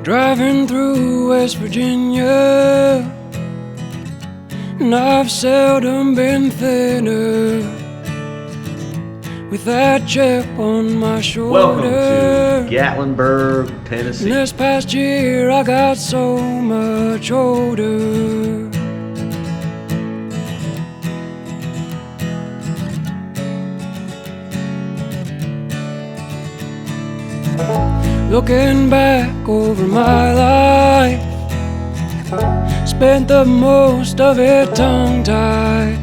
Driving through West Virginia, and I've seldom been thinner, with that chip on my shoulder. Welcome to Gatlinburg, Tennessee. And this past year I got so much older. Looking back over my life, spent the most of it tongue-tied,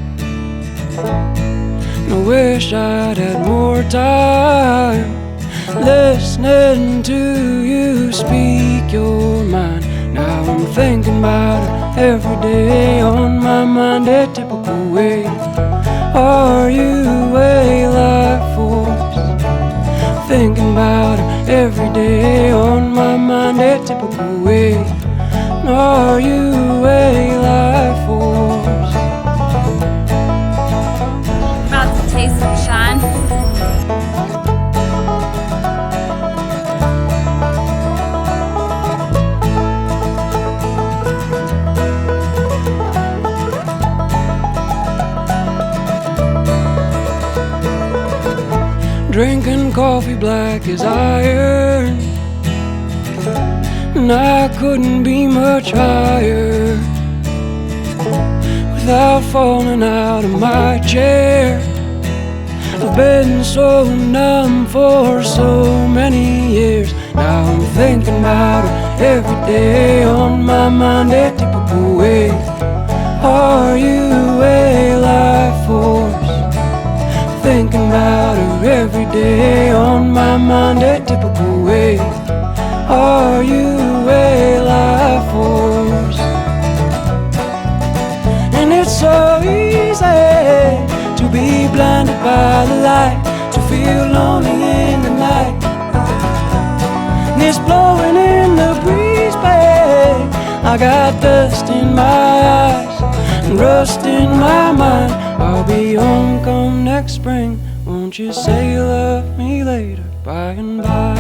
and I wish I'd had more time listening to you speak your mind. Now I'm thinking about it every day, on my mind a typical way. Are you a life force? Thinking about it every day, on my mind a typical way. Are you a life force? About to taste some shine. Drinking coffee black as iron, and I couldn't be much higher without falling out of my chair. I've been so numb for so many years. Now I'm thinking about it every day, on my mind a typical way. Are you a life force? Thinking about her every day, on my mind a typical way. Are you a life force? And it's so easy to be blinded by the light, to feel lonely in the night. And it's blowing in the breeze, babe. I got dust in my eyes and rust in my mind. I'll be home come next spring. Won't you say you love me later, by and by?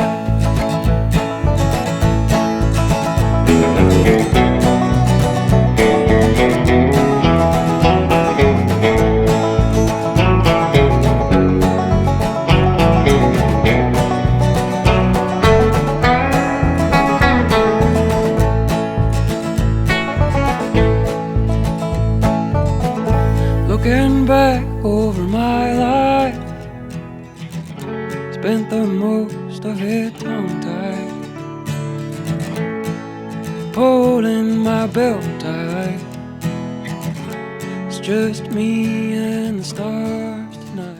Looking back over my life, spent the most of it tongue-tied, pulling my belt tight. It's just me and the stars tonight.